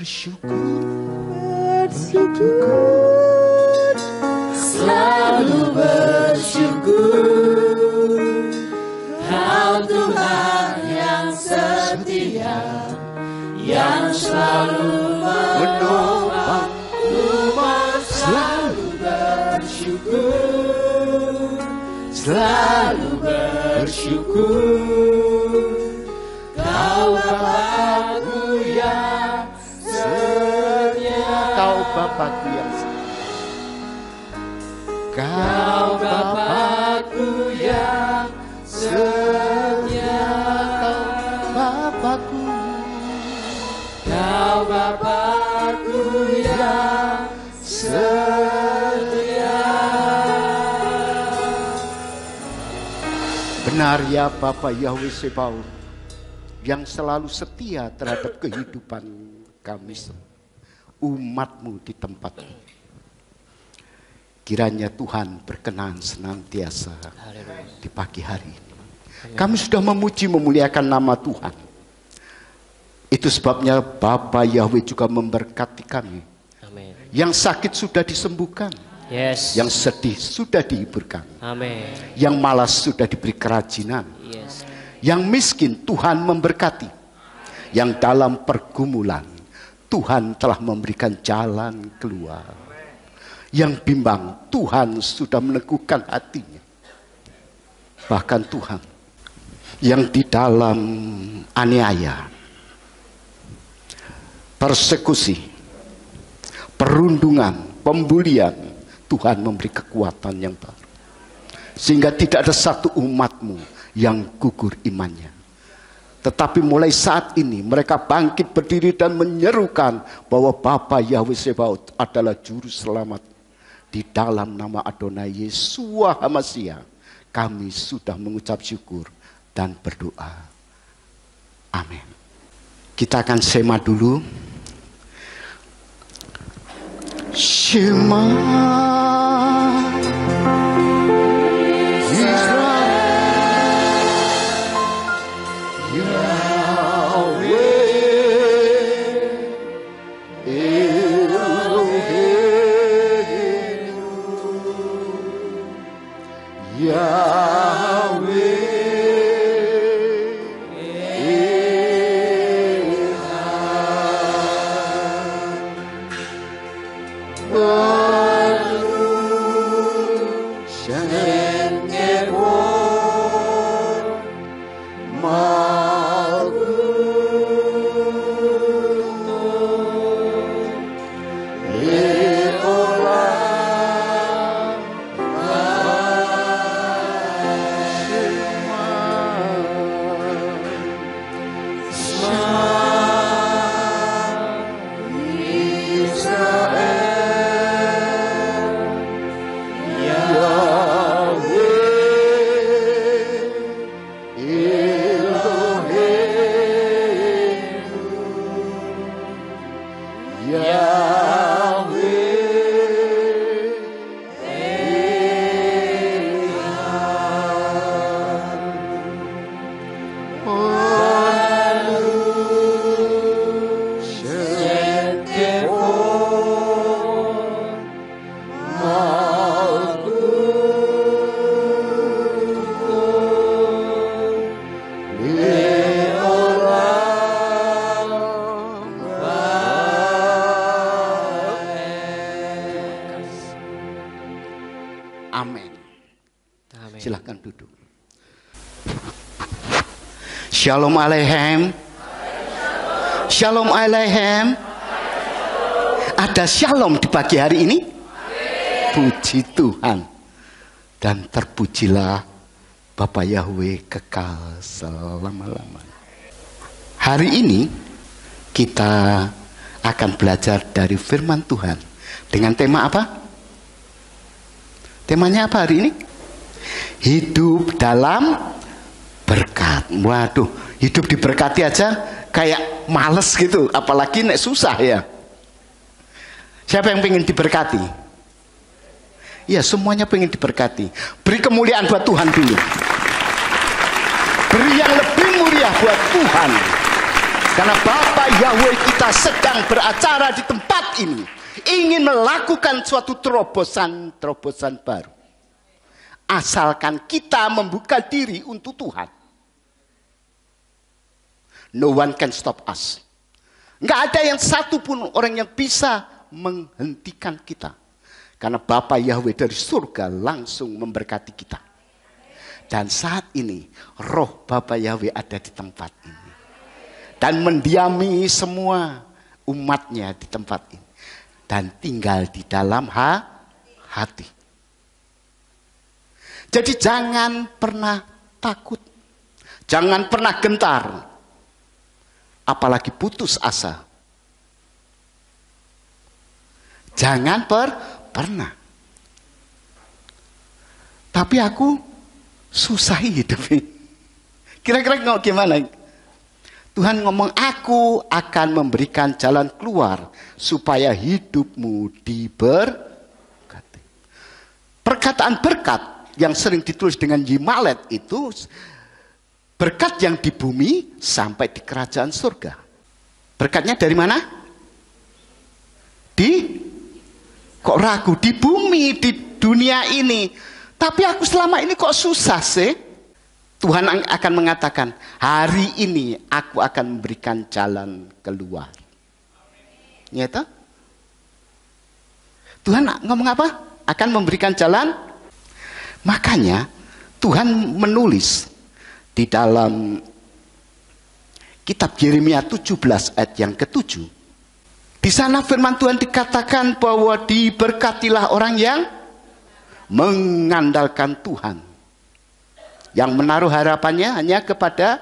bersyukur, selalu bersyukur. Kau Tuhan yang setia, yang selalu menolong umat, selalu bersyukur, selalu bersyukur. Kau Bapakku yang setia, Kau Bapakku yang setia, Kau Bapakku yang setia, Bapakku, Kau Bapakku yang setia. benar ya Bapa Yahweh Sebaot, yang selalu setia terhadap kehidupan kami umat-Mu di tempat ini. Kiranya Tuhan berkenan senantiasa di pagi hari ini. Kami sudah memuji memuliakan nama Tuhan. Itu sebabnya Bapa Yahweh juga memberkati kami. Amin. Yang sakit sudah disembuhkan. Yes. Yang sedih sudah dihiburkan. Amin. Yang malas sudah diberi kerajinan. Yes. Yang miskin Tuhan memberkati. Yang dalam pergumulan Tuhan telah memberikan jalan keluar. Yang bimbang Tuhan sudah meneguhkan hatinya. Bahkan Tuhan yang di dalam aniaya, persekusi, perundungan, pembulian, Tuhan memberi kekuatan yang baru. Sehingga tidak ada satu umat-Mu yang gugur imannya. Tetapi mulai saat ini mereka bangkit berdiri dan menyerukan bahwa Bapa Yahweh Sebaot adalah juru selamat. Di dalam nama Adonai Yeshua HaMashiach kami sudah mengucap syukur dan berdoa. Amin. Kita akan sema dulu. Shema Silahkan duduk. Shalom Aleichem. Shalom Aleichem. Ada shalom di pagi hari ini. Puji Tuhan. Dan terpujilah Bapa Yahweh kekal selama-lamanya. Hari ini kita akan belajar dari firman Tuhan. Dengan tema apa? Temanya apa hari ini? Hidup dalam berkat. Waduh, hidup diberkati aja kayak males gitu, apalagi nek susah ya. Siapa yang pengen diberkati? Ya, semuanya pengen diberkati. Beri kemuliaan buat Tuhan dulu. Beri yang lebih mulia buat Tuhan. Karena Bapa Yahweh kita sedang beracara di tempat ini, ingin melakukan suatu terobosan baru. Asalkan kita membuka diri untuk Tuhan. No one can stop us. Nggak ada yang satu pun orang yang bisa menghentikan kita. Karena Bapa Yahweh dari surga langsung memberkati kita. Dan saat ini roh Bapa Yahweh ada di tempat ini. Dan mendiami semua umatnya di tempat ini. Dan tinggal di dalam hati. Jadi jangan pernah takut. Jangan pernah gentar. Apalagi putus asa. Jangan pernah. Tapi aku susah hidup. Kira-kira gimana? Tuhan ngomong, aku akan memberikan jalan keluar supaya hidupmu diberkati. Perkataan berkat yang sering ditulis dengan Yimalet itu berkat yang di bumi sampai di kerajaan surga. Berkatnya dari mana? Kok ragu? Di bumi, di dunia ini. Tapi aku selama ini kok susah sih? Tuhan akan mengatakan, hari ini aku akan memberikan jalan keluar. Nyata? Tuhan ngomong apa? Akan memberikan jalan. Makanya Tuhan menulis di dalam kitab Yeremia 17 ayat yang ke-7. Di sana firman Tuhan dikatakan bahwa diberkatilah orang yang mengandalkan Tuhan. Yang menaruh harapannya hanya kepada,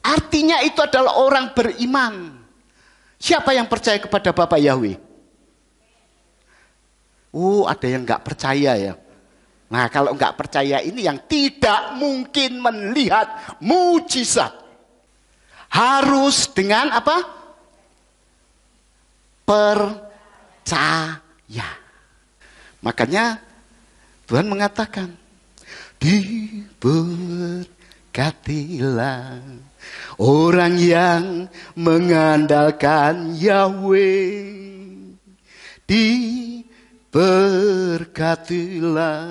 artinya itu adalah orang beriman. Siapa yang percaya kepada Bapa Yahweh? Ada yang nggak percaya ya. Nah, kalau nggak percaya ini yang tidak mungkin melihat mujizat. Harus dengan apa? Percaya. Makanya Tuhan mengatakan, diberkatilah orang yang mengandalkan Yahweh. Diberkatilah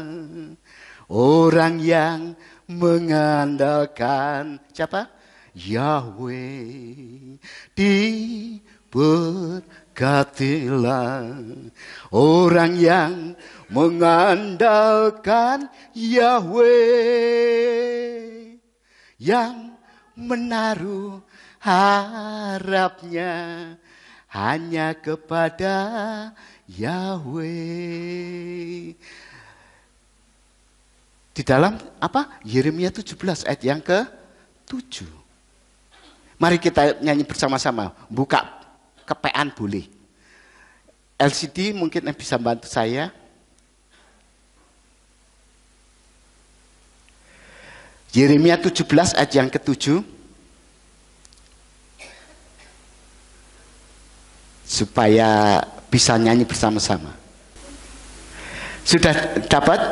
orang yang mengandalkan siapa? Yahweh. Diberkatilah orang yang mengandalkan Yahweh, yang menaruh harapnya hanya kepada Yahweh. Di dalam apa? Yeremia 17 ayat yang ke-7. Mari kita nyanyi bersama-sama. Buka kepean boleh. LCD mungkin yang bisa bantu saya. Yeremia 17 ayat yang ke-7. Supaya bisa nyanyi bersama-sama. Sudah dapat?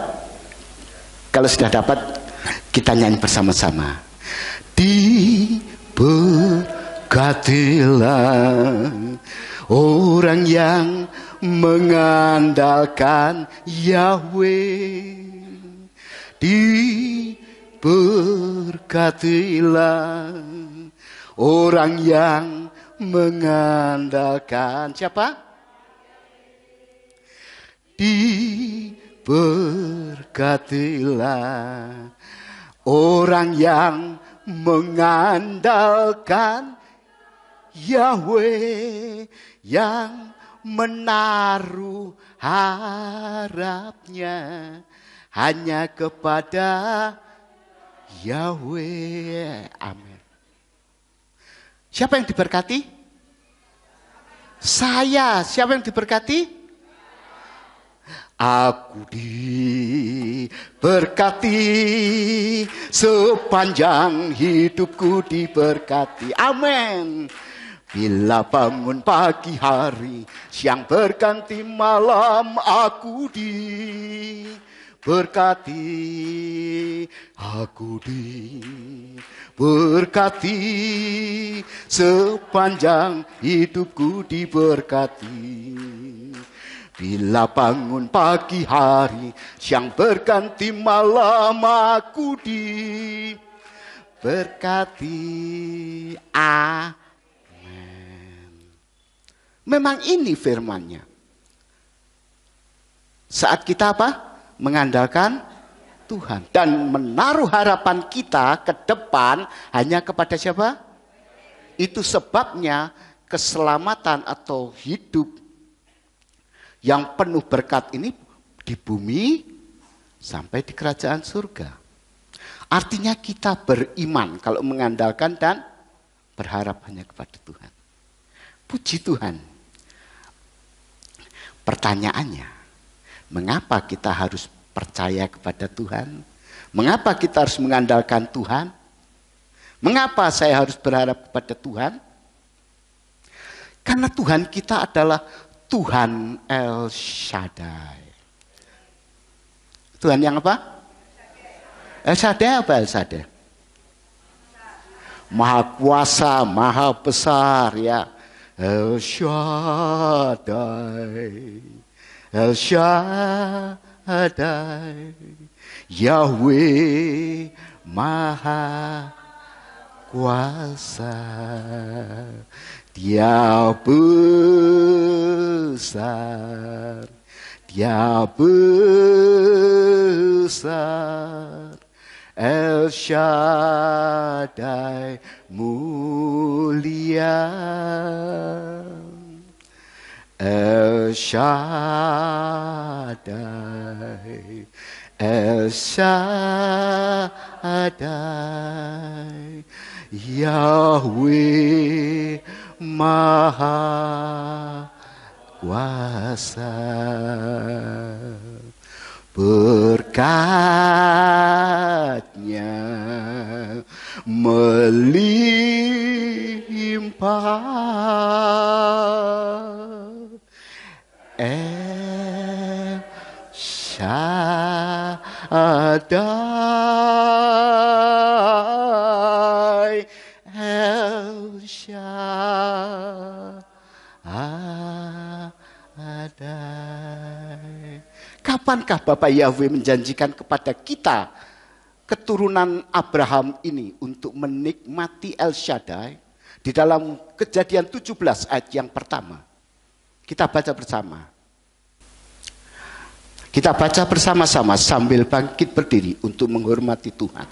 Kalau sudah dapat, kita nyanyi bersama-sama. Diberkatilah orang yang mengandalkan Yahweh. Diberkatilah orang yang mengandalkan siapa? Diberkatilah orang yang mengandalkan Yahweh, yang menaruh harapnya hanya kepada Yahweh. Amin. Siapa yang diberkati? Saya. Siapa yang diberkati? Aku diberkati, sepanjang hidupku diberkati. Amin. Bila bangun pagi hari, siang berganti malam, aku diberkati. berkati berkati sepanjang hidupku diberkati. Bila bangun pagi hari, siang berganti malam aku diberkati. Amin. Memang ini firman-Nya. Saat kita apa? Mengandalkan Tuhan dan menaruh harapan kita ke depan hanya kepada siapa? Itu sebabnya keselamatan atau hidup yang penuh berkat ini di bumi sampai di kerajaan surga. Artinya kita beriman kalau mengandalkan dan berharap hanya kepada Tuhan. Puji Tuhan. Pertanyaannya, mengapa kita harus percaya kepada Tuhan? Mengapa kita harus mengandalkan Tuhan? Mengapa saya harus berharap kepada Tuhan? Karena Tuhan kita adalah Tuhan El Shaddai. Tuhan yang apa? El Shaddai apa El Shaddai? Maha kuasa, maha besar ya. El Shaddai. El Shaddai, Yahweh Maha Kuasa, Dia besar, Dia besar, El Shaddai mulia. El Shaddai, El Shaddai, Yahweh Maha Kuasa. Berkat-Nya melimpah. El Shaddai, El Shaddai. Kapankah Bapak Yahweh menjanjikan kepada kita keturunan Abraham ini untuk menikmati El Shaddai? Di dalam Kejadian 17 ayat yang pertama. Kita baca bersama. Kita baca bersama-sama sambil bangkit berdiri untuk menghormati Tuhan.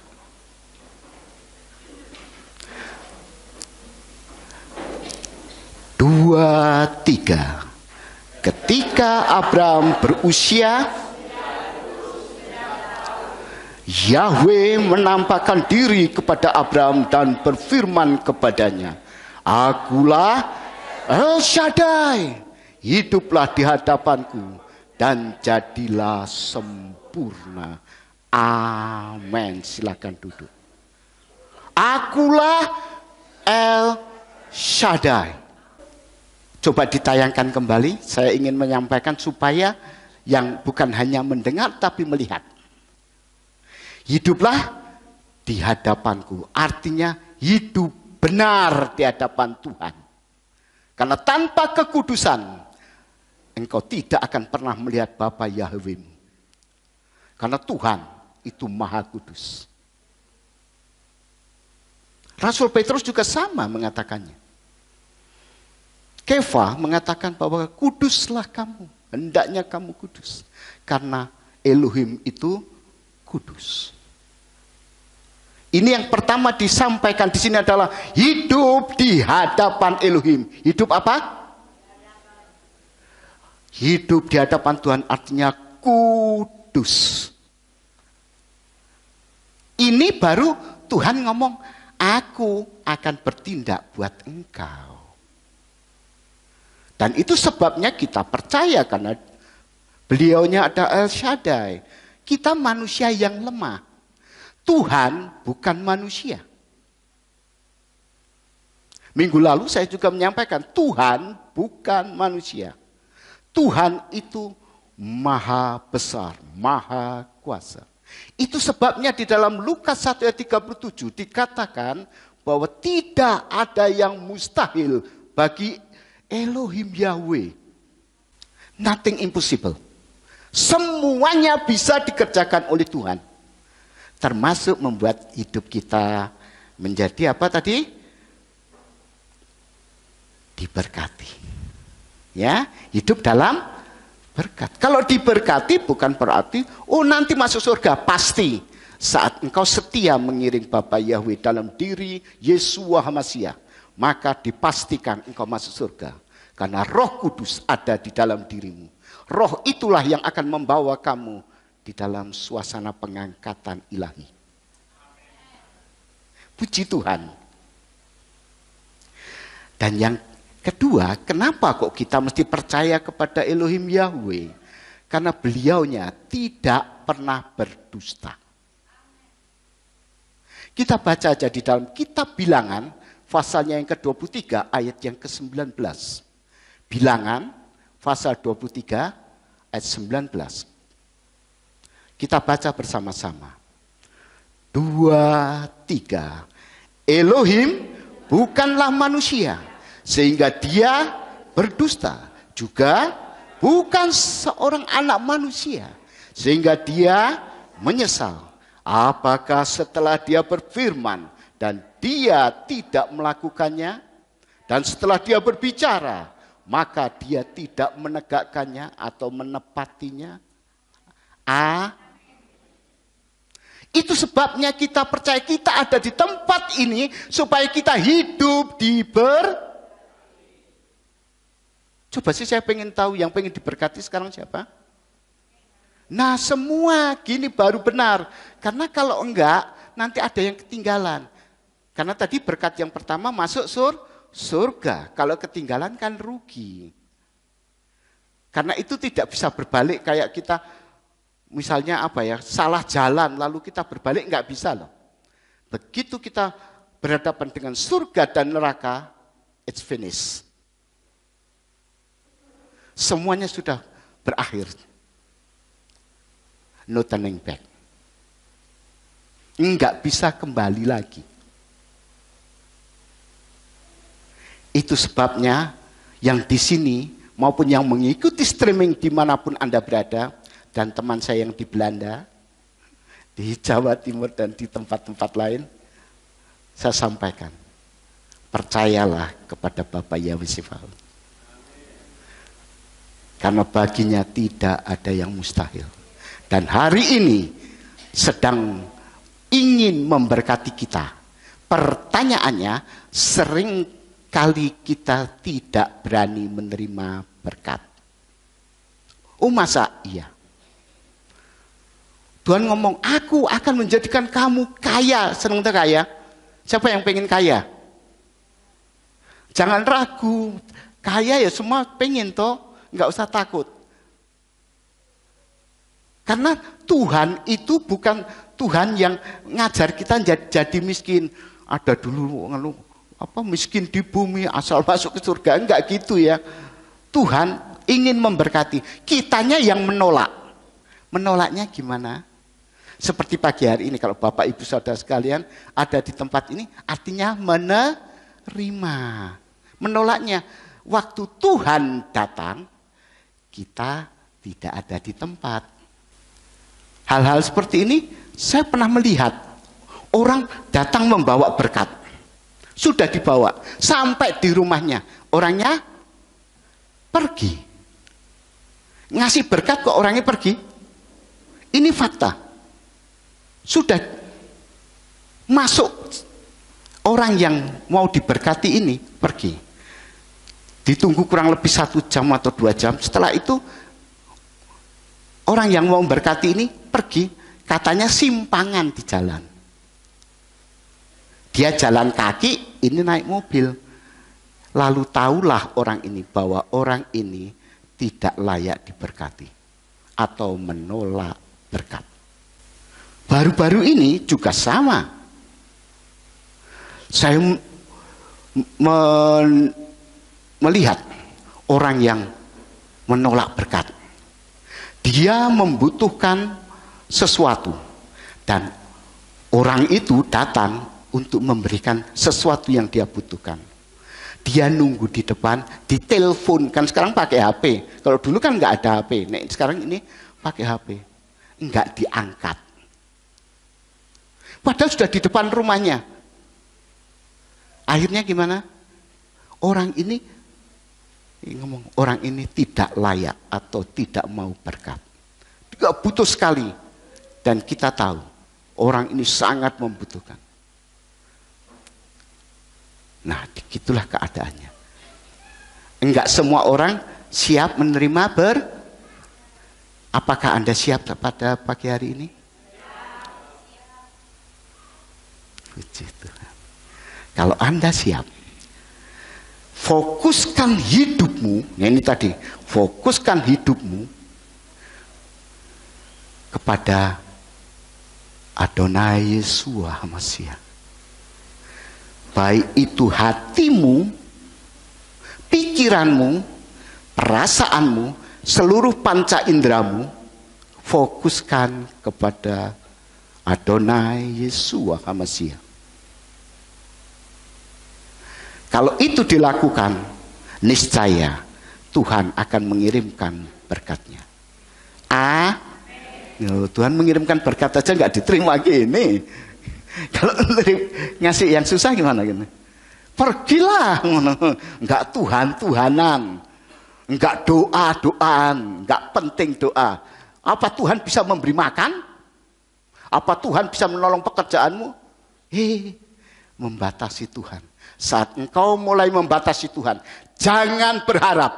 Dua, tiga. Ketika Abraham berusia, Yahweh menampakkan diri kepada Abraham dan berfirman kepadanya, Akulah El Shaddai. Hiduplah di hadapanku dan jadilah sempurna. Amin. Silakan duduk. Akulah El Shaddai. Coba ditayangkan kembali. Saya ingin menyampaikan supaya yang bukan hanya mendengar tapi melihat. Hiduplah di hadapanku. Artinya hidup benar di hadapan Tuhan. Karena tanpa kekudusan engkau tidak akan pernah melihat Bapa Yahwehmu. Karena Tuhan itu Maha Kudus. Rasul Petrus juga sama mengatakannya. Kefa mengatakan bahwa kuduslah kamu. Hendaknya kamu kudus. Karena Elohim itu kudus. Ini yang pertama disampaikan di sini adalah hidup di hadapan Elohim. Hidup apa? Hidup di hadapan Tuhan artinya kudus. Ini baru Tuhan ngomong, aku akan bertindak buat engkau. Dan itu sebabnya kita percaya karena beliaunya ada El Shaddai. Kita manusia yang lemah. Tuhan bukan manusia. Minggu lalu saya juga menyampaikan, Tuhan bukan manusia. Tuhan itu maha besar, maha kuasa. Itu sebabnya di dalam Lukas 1 ayat 37 dikatakan bahwa tidak ada yang mustahil bagi Elohim Yahweh. Nothing impossible. Semuanya bisa dikerjakan oleh Tuhan. Termasuk membuat hidup kita menjadi apa tadi? Diberkati. Ya, hidup dalam berkat. Kalau diberkati bukan berarti nanti masuk surga. Pasti saat engkau setia mengiring Bapa Yahweh dalam diri Yesua HaMasiah, maka dipastikan engkau masuk surga. Karena Roh Kudus ada di dalam dirimu. Roh itulah yang akan membawa kamu di dalam suasana pengangkatan ilahi. Puji Tuhan. Dan yang kedua, kenapa kok kita mesti percaya kepada Elohim Yahweh? Karena beliaunya tidak pernah berdusta. Kita baca aja di dalam kitab Bilangan, pasalnya yang ke-23, ayat yang ke-19. Bilangan, pasal 23, ayat 19. Kita baca bersama-sama. 2, 3. Elohim bukanlah manusia, sehingga dia berdusta. Juga bukan seorang anak manusia, sehingga dia menyesal. Apakah setelah dia berfirman dan dia tidak melakukannya? Dan setelah dia berbicara, maka dia tidak menegakkannya atau menepatinya? Itu sebabnya kita percaya kita ada di tempat ini supaya kita hidup Coba sih saya pengen tahu yang pengen diberkati sekarang siapa? Nah semua gini baru benar. Karena kalau enggak nanti ada yang ketinggalan. Karena tadi berkat yang pertama masuk surga. Kalau ketinggalan kan rugi. Karena itu tidak bisa berbalik kayak kita misalnya salah jalan lalu kita berbalik, enggak bisa loh. Begitu kita berhadapan dengan surga dan neraka, it's finished. Semuanya sudah berakhir. No turning back. Enggak bisa kembali lagi. Itu sebabnya yang di sini maupun yang mengikuti streaming dimanapun Anda berada, dan teman saya yang di Belanda, di Jawa Timur dan di tempat-tempat lain, saya sampaikan, percayalah kepada Bapa Yahweh Sebaot. Karena baginya tidak ada yang mustahil. Dan hari ini sedang ingin memberkati kita. Pertanyaannya, sering kali kita tidak berani menerima berkat. Masa iya? Tuhan ngomong, aku akan menjadikan kamu kaya. Senang tak kaya? Siapa yang pengen kaya? Jangan ragu. Kaya ya semua pengen toh. Enggak usah takut. Karena Tuhan itu bukan Tuhan yang ngajar kita jadi miskin. Ada dulu miskin di bumi asal masuk ke surga. Enggak gitu ya. Tuhan ingin memberkati. Kitanya yang menolak. Menolaknya gimana? Seperti pagi hari ini kalau Bapak Ibu Saudara sekalian ada di tempat ini artinya menerima. Menolaknya waktu Tuhan datang kita tidak ada di tempat. Hal-hal seperti ini saya pernah melihat orang datang membawa berkat. Sudah dibawa sampai di rumahnya, orangnya pergi. Ngasih berkat kok orangnya pergi. Ini fakta. Sudah masuk orang yang mau diberkati ini pergi. Ditunggu kurang lebih 1 jam atau 2 jam. Setelah itu orang yang mau memberkati ini pergi. Katanya simpangan di jalan. Dia jalan kaki, ini naik mobil. Lalu tahulah orang ini bahwa orang ini tidak layak diberkati atau menolak berkat. Baru-baru ini juga sama. Saya melihat orang yang menolak berkat. Dia membutuhkan sesuatu. Dan orang itu datang untuk memberikan sesuatu yang dia butuhkan. Dia nunggu di depan, diteleponkan. Sekarang pakai HP. Kalau dulu kan nggak ada HP. Nah, sekarang ini pakai HP. Nggak diangkat. Padahal sudah di depan rumahnya. Akhirnya gimana? Orang ini tidak layak atau tidak mau berkat. Tidak butuh sekali. Dan kita tahu orang ini sangat membutuhkan. Nah, begitulah keadaannya. Enggak semua orang siap menerima Apakah Anda siap pada pagi hari ini? Puji Tuhan. Kalau Anda siap, fokuskan hidupmu, nah ini tadi, fokuskan hidupmu kepada Adonai Yeshua HaMashiach. Baik itu hatimu, pikiranmu, perasaanmu, seluruh panca indramu, fokuskan kepada Adonai Yeshua HaMashiach. Kalau itu dilakukan, niscaya Tuhan akan mengirimkan berkatnya. Tuhan mengirimkan berkat aja nggak diterima gini. Kalau ngasih yang susah gimana gini? Pergilah, nggak Tuhan-Tuhanan, nggak doa-doaan, nggak penting doa. Apa Tuhan bisa memberi makan? Apa Tuhan bisa menolong pekerjaanmu? Membatasi Tuhan. Saat engkau mulai membatasi Tuhan, jangan berharap.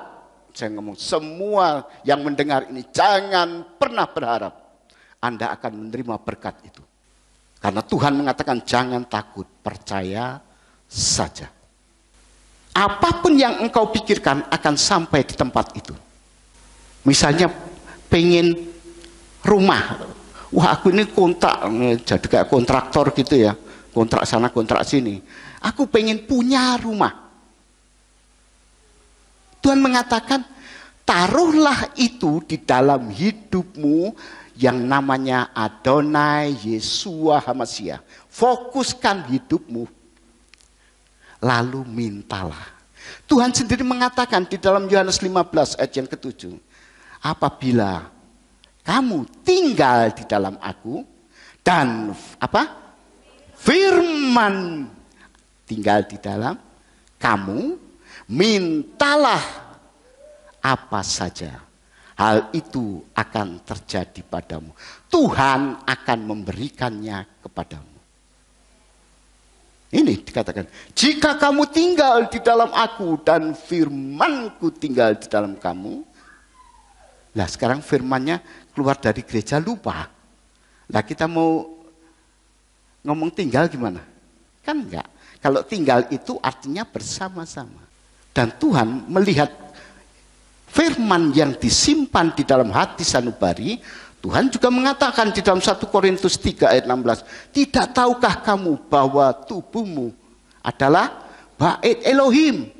Saya ngomong semua yang mendengar ini, jangan pernah berharap Anda akan menerima berkat itu. Karena Tuhan mengatakan jangan takut, percaya saja. Apapun yang engkau pikirkan akan sampai di tempat itu. Misalnya pengen rumah. Wah, aku ini kontrak, jadi kayak kontraktor gitu ya. Kontrak sana, kontrak sini. Aku pengen punya rumah. Tuhan mengatakan, taruhlah itu di dalam hidupmu yang namanya Adonai Yeshua HaMashiach. Fokuskan hidupmu. Lalu mintalah. Tuhan sendiri mengatakan di dalam Yohanes 15 ayat yang ke-7. Apabila kamu tinggal di dalam aku dan firman tinggal di dalam kamu, mintalah apa saja, hal itu akan terjadi padamu. Tuhan akan memberikannya kepadamu. Ini dikatakan, jika kamu tinggal di dalam aku dan firmanku tinggal di dalam kamu. Nah, sekarang firmannya keluar dari gereja lupa. Nah, kita mau ngomong tinggal gimana? Kan enggak. Kalau tinggal itu artinya bersama-sama. Dan Tuhan melihat firman yang disimpan di dalam hati sanubari. Tuhan juga mengatakan di dalam 1 Korintus 3 ayat 16. Tidak tahukah kamu bahwa tubuhmu adalah bait Elohim,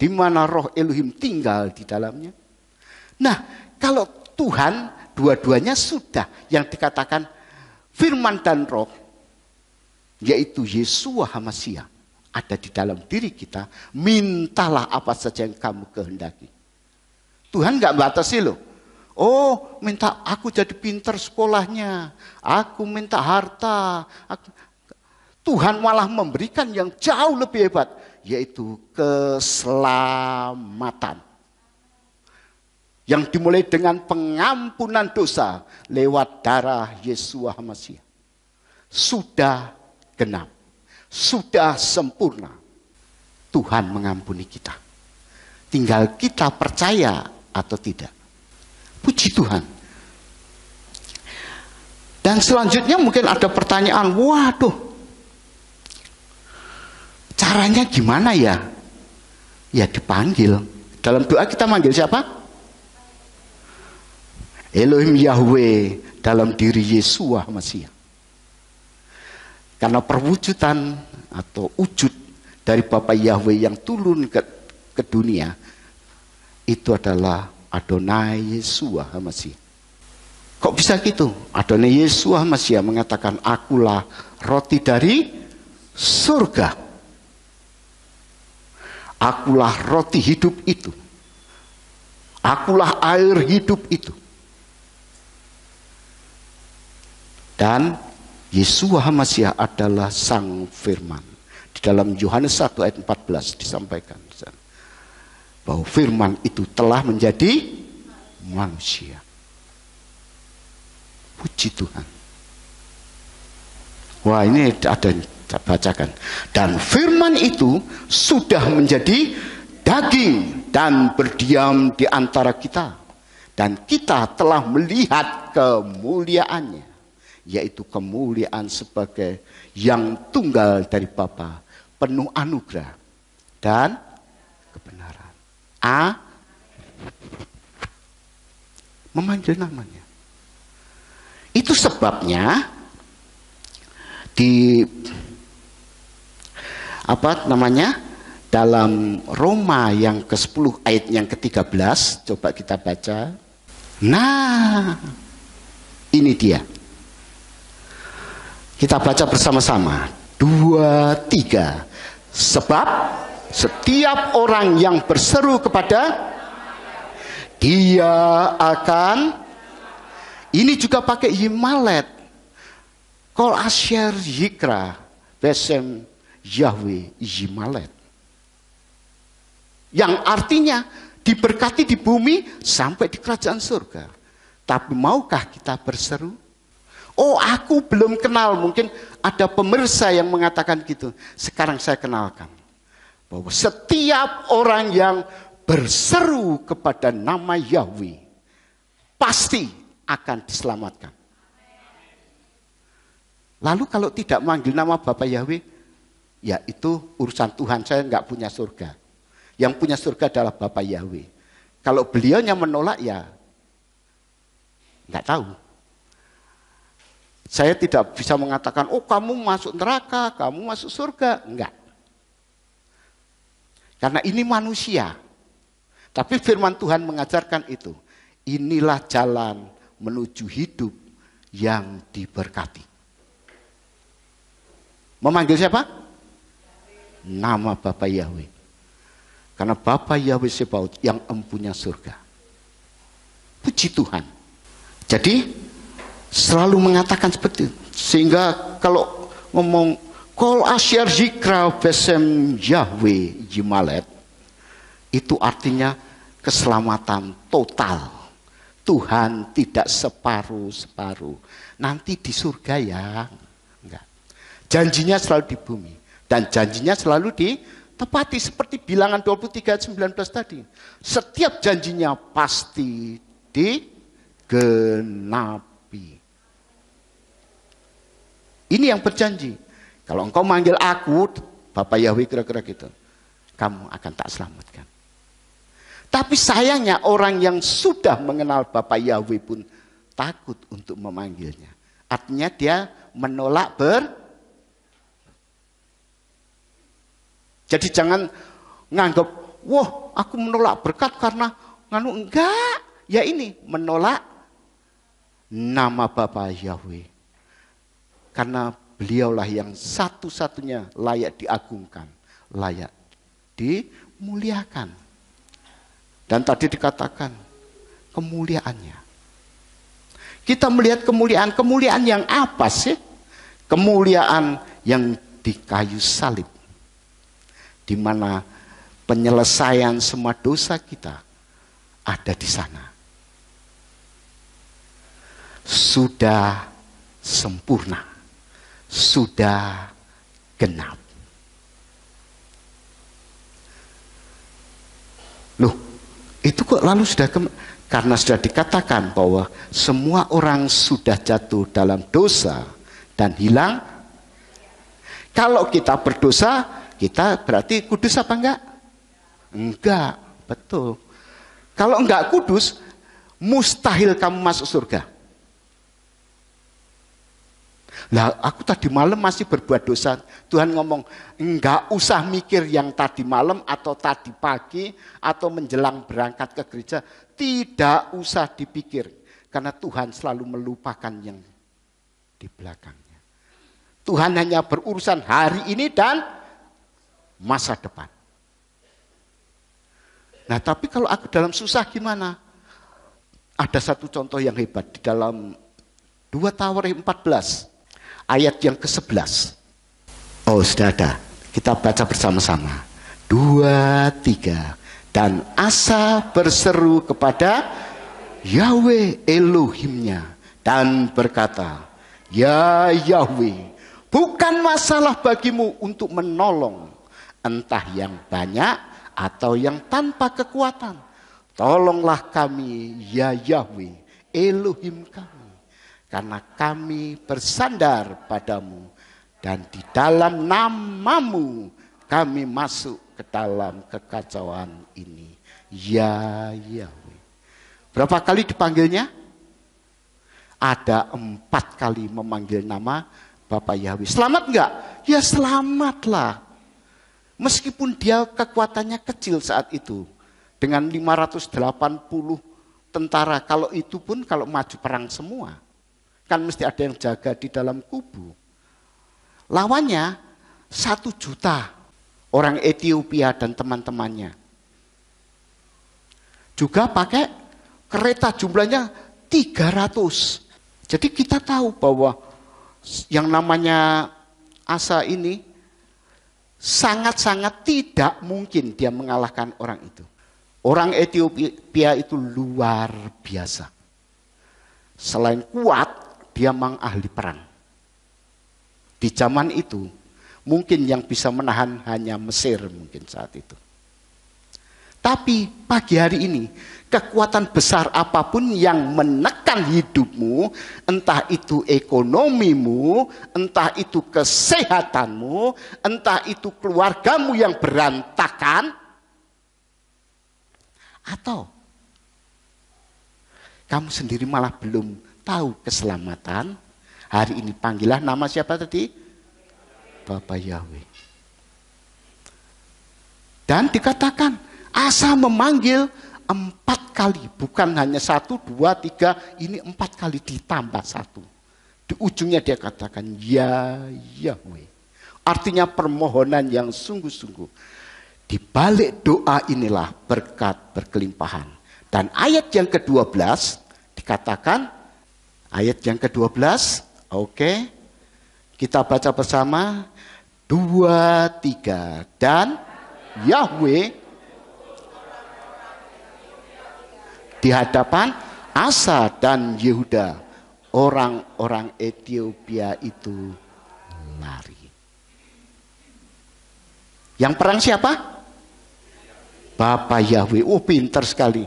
di mana roh Elohim tinggal di dalamnya. Nah, kalau Tuhan dua-duanya sudah yang dikatakan firman dan roh, yaitu Yeshua HaMashiach, ada di dalam diri kita, mintalah apa saja yang kamu kehendaki. Tuhan nggak batasi loh. Oh, minta aku jadi pinter sekolahnya, aku minta harta. Tuhan malah memberikan yang jauh lebih hebat, yaitu keselamatan. Yang dimulai dengan pengampunan dosa lewat darah Yeshua HaMashiach. Sudah genap. Sudah sempurna. Tuhan mengampuni kita. Tinggal kita percaya atau tidak. Puji Tuhan. Dan selanjutnya mungkin ada pertanyaan, waduh, caranya gimana ya? Ya dipanggil. Dalam doa kita manggil siapa? Elohim Yahweh dalam diri Yeshua HaMashiach. Karena perwujudan atau wujud dari Bapa Yahweh yang turun ke dunia, itu adalah Adonai Yeshua HaMashiach. Kok bisa gitu? Adonai Yeshua Masiah mengatakan, akulah roti dari surga. Akulah roti hidup itu. Akulah air hidup itu. Dan Yeshua Masiah adalah Sang Firman. Di dalam Yohanes 1 ayat 14 disampaikan bahwa firman itu telah menjadi manusia. Puji Tuhan. Wah, ini ada saya bacakan. Dan firman itu sudah menjadi daging dan berdiam di antara kita. Dan kita telah melihat kemuliaannya, yaitu kemuliaan sebagai yang tunggal dari Bapa, penuh anugerah dan kebenaran. Memanggil namanya. Itu sebabnya di dalam Roma yang ke-10 ayat yang ke-13, coba kita baca. Nah, ini dia. Kita baca bersama-sama. 2, 3. Sebab setiap orang yang berseru kepada dia akan, ini juga pakai Yimalet. Kol Asher Yikra Besem Yahweh Yimalet. Yang artinya diberkati di bumi sampai di kerajaan surga. Tapi maukah kita berseru? Oh, aku belum kenal. Mungkin ada pemirsa yang mengatakan gitu. Sekarang saya kenalkan. Bahwa setiap orang yang berseru kepada nama Yahweh pasti akan diselamatkan. Lalu kalau tidak manggil nama Bapa Yahweh, ya itu urusan Tuhan, saya nggak punya surga. Yang punya surga adalah Bapa Yahweh. Kalau beliaunya menolak, ya nggak tahu. Saya tidak bisa mengatakan, oh kamu masuk neraka, kamu masuk surga. Enggak. Karena ini manusia. Tapi firman Tuhan mengajarkan itu. Inilah jalan menuju hidup yang diberkati. Memanggil siapa? Nama Bapa Yahweh. Karena Bapa Yahweh Sebaot yang empunya surga. Puji Tuhan. Jadi selalu mengatakan seperti itu. Sehingga kalau ngomong Kol Asher Zikra Besem Yahweh Yimalet, itu artinya keselamatan total. Tuhan tidak separuh-separuh. Nanti di surga ya. Enggak. Janjinya selalu di bumi. Dan janjinya selalu ditepati. Seperti bilangan 23 ayat 19 tadi. Setiap janjinya pasti digenapi. Ini yang berjanji. Kalau engkau manggil aku, Bapa Yahweh kira-kira gitu, kamu akan tak selamatkan. Tapi sayangnya orang yang sudah mengenal Bapa Yahweh pun takut untuk memanggilnya. Artinya dia menolak Jadi jangan nganggap, wah aku menolak berkat karena enggak. Ya ini menolak nama Bapa Yahweh. Karena beliaulah yang satu-satunya layak diagungkan, layak dimuliakan. Dan tadi dikatakan kemuliaannya. Kita melihat kemuliaan yang apa sih? Kemuliaan yang di kayu salib. Di mana penyelesaian semua dosa kita ada di sana. Sudah sempurna. Sudah genap. Loh, itu kok lalu sudah karena sudah dikatakan bahwa semua orang sudah jatuh dalam dosa dan hilang. Kalau kita berdosa, kita berarti kudus apa enggak? Enggak, betul. Kalau enggak kudus, mustahil kamu masuk surga. Lah, aku tadi malam masih berbuat dosa. Tuhan ngomong, enggak usah mikir yang tadi malam atau tadi pagi atau menjelang berangkat ke gereja. Tidak usah dipikir. Karena Tuhan selalu melupakan yang di belakangnya. Tuhan hanya berurusan hari ini dan masa depan. Nah, tapi kalau aku dalam susah gimana? Ada satu contoh yang hebat di dalam 2 Tawarikh 14 ayat yang ke-11. Oh, sudah ada. Kita baca bersama-sama. 2, 3. Dan Asa berseru kepada Yahweh Elohimnya dan berkata, "Ya Yahweh, bukan masalah bagimu untuk menolong, entah yang banyak atau yang tanpa kekuatan. Tolonglah kami, ya Yahweh, Elohim kami, karena kami bersandar padamu, dan di dalam namamu kami masuk ke dalam kekacauan ini, ya Yahweh." Berapa kali dipanggilnya? Ada 4 kali memanggil nama Bapak Yahweh. Selamat enggak? Ya selamatlah. Meskipun dia kekuatannya kecil saat itu. Dengan 580 tentara. Kalau itu pun kalau maju perang semua. Kan mesti ada yang jaga di dalam kubu. Lawannya 1 juta orang Ethiopia dan teman-temannya. Juga pakai kereta jumlahnya 300. Jadi kita tahu bahwa yang namanya Asa ini sangat-sangat tidak mungkin dia mengalahkan orang itu. Orang Ethiopia itu luar biasa. Selain kuat, dia memang ahli perang. Di zaman itu, mungkin yang bisa menahan hanya Mesir mungkin saat itu. Tapi pagi hari ini, kekuatan besar apapun yang menekan hidupmu, entah itu ekonomimu, entah itu kesehatanmu, entah itu keluargamu yang berantakan, atau kamu sendiri malah belum tahu keselamatan, hari ini panggillah nama siapa tadi? Bapak Yahweh. Dan dikatakan, Asa memanggil 4 kali, bukan hanya 1, 2, 3, ini 4 kali ditambah 1. Di ujungnya dia katakan, ya Yahweh. Artinya permohonan yang sungguh-sungguh. Di balik doa inilah berkat berkelimpahan. Dan ayat yang ke-12 dikatakan, ayat yang ke-12, oke, kita baca bersama, 2, 3, dan Yahweh di hadapan Asa dan Yehuda, orang-orang Ethiopia itu lari. Yang perang siapa? Bapak Yahweh. Oh, pintar sekali.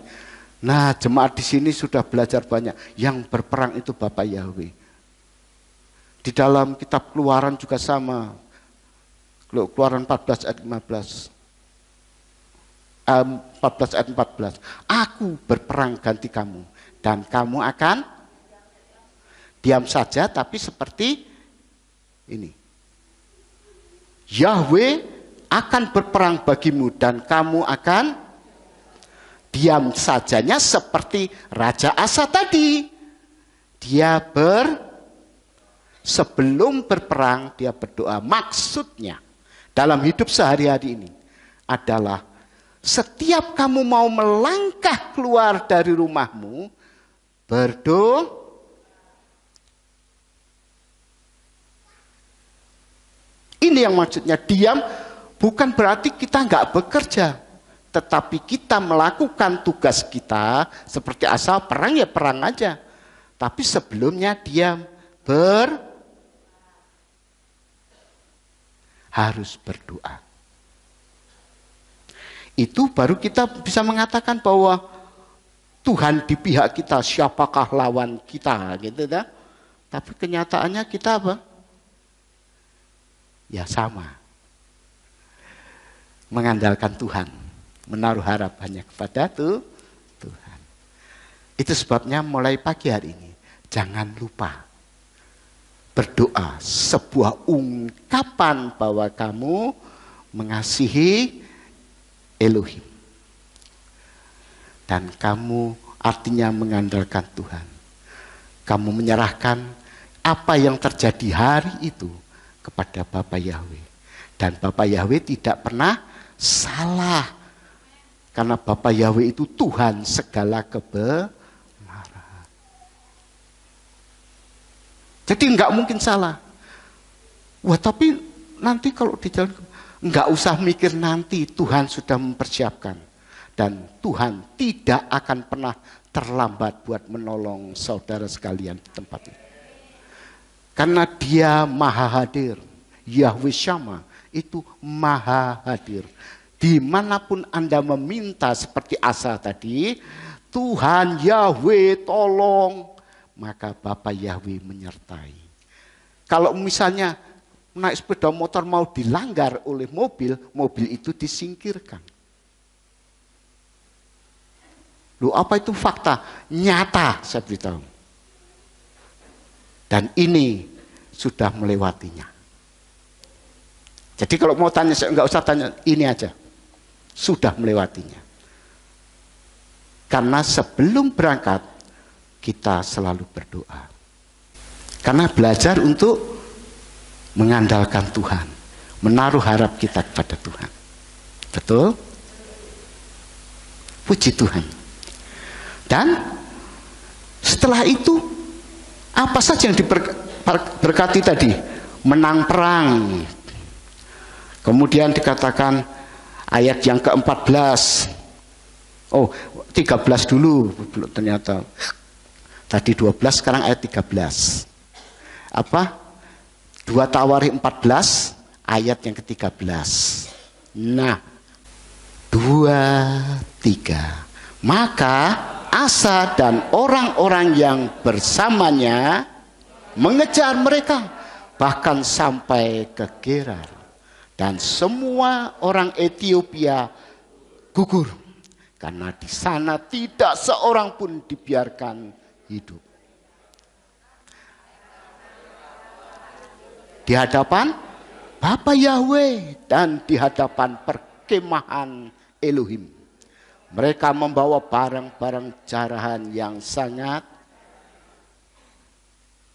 Nah, jemaat di sini sudah belajar banyak. Yang berperang itu Bapak Yahweh. Di dalam kitab Keluaran juga sama. Keluaran 14 ayat 15. 14 ayat 14. Aku berperang ganti kamu. Dan kamu akan diam saja, tapi seperti ini. Yahweh akan berperang bagimu dan kamu akan diam sajanya seperti Raja Asa tadi. Dia sebelum berperang dia berdoa. Maksudnya dalam hidup sehari-hari ini adalah setiap kamu mau melangkah keluar dari rumahmu, berdoa. Ini yang maksudnya diam. Bukan berarti kita nggak bekerja, tetapi kita melakukan tugas kita seperti Asa perang ya perang aja. Tapi sebelumnya dia harus berdoa. Itu baru kita bisa mengatakan bahwa Tuhan di pihak kita, siapakah lawan kita, gitu dah. Tapi kenyataannya kita apa? Ya sama. Mengandalkan Tuhan, menaruh harapannya kepada Tuhan. Itu sebabnya mulai pagi hari ini, jangan lupa berdoa, sebuah ungkapan bahwa kamu mengasihi Elohim. Dan kamu artinya mengandalkan Tuhan. kamu menyerahkan apa yang terjadi hari itu kepada Bapa Yahweh. Dan Bapa Yahweh tidak pernah salah. Karena Bapa Yahweh itu Tuhan segala kebenaran. Jadi enggak mungkin salah. Wah, tapi nanti kalau di jalan, enggak usah mikir nanti, Tuhan sudah mempersiapkan. Dan Tuhan tidak akan pernah terlambat buat menolong saudara sekalian di tempat ini. Karena Dia maha hadir. Yahweh Syama itu maha hadir. Dimanapun Anda meminta seperti Asa tadi, Tuhan Yahweh tolong, maka Bapa Yahweh menyertai. Kalau misalnya naik sepeda motor mau dilanggar oleh mobil, mobil itu disingkirkan. Loh, apa itu fakta? Nyata, saya beritahu. Dan ini sudah melewatinya. Jadi kalau mau tanya, enggak usah tanya, ini aja. Sudah melewatinya. Karena sebelum berangkat, kita selalu berdoa. Karena belajar untuk mengandalkan Tuhan. Menaruh harap kita kepada Tuhan. Betul? Puji Tuhan. Dan setelah itu, apa saja yang diberkati tadi? Menang perang. Kemudian dikatakan ayat yang ke-14. Oh, 13 dulu ternyata. Tadi 12, sekarang ayat 13. Apa? 2 Tawarikh 14, ayat yang ke-13. Nah, 2, 3. Maka Asa dan orang-orang yang bersamanya mengejar mereka, bahkan sampai ke Gerar. Dan semua orang Ethiopia gugur, karena di sana tidak seorang pun dibiarkan hidup. Di hadapan Bapa Yahweh dan di hadapan perkemahan Elohim. Mereka membawa barang-barang jarahan yang sangat.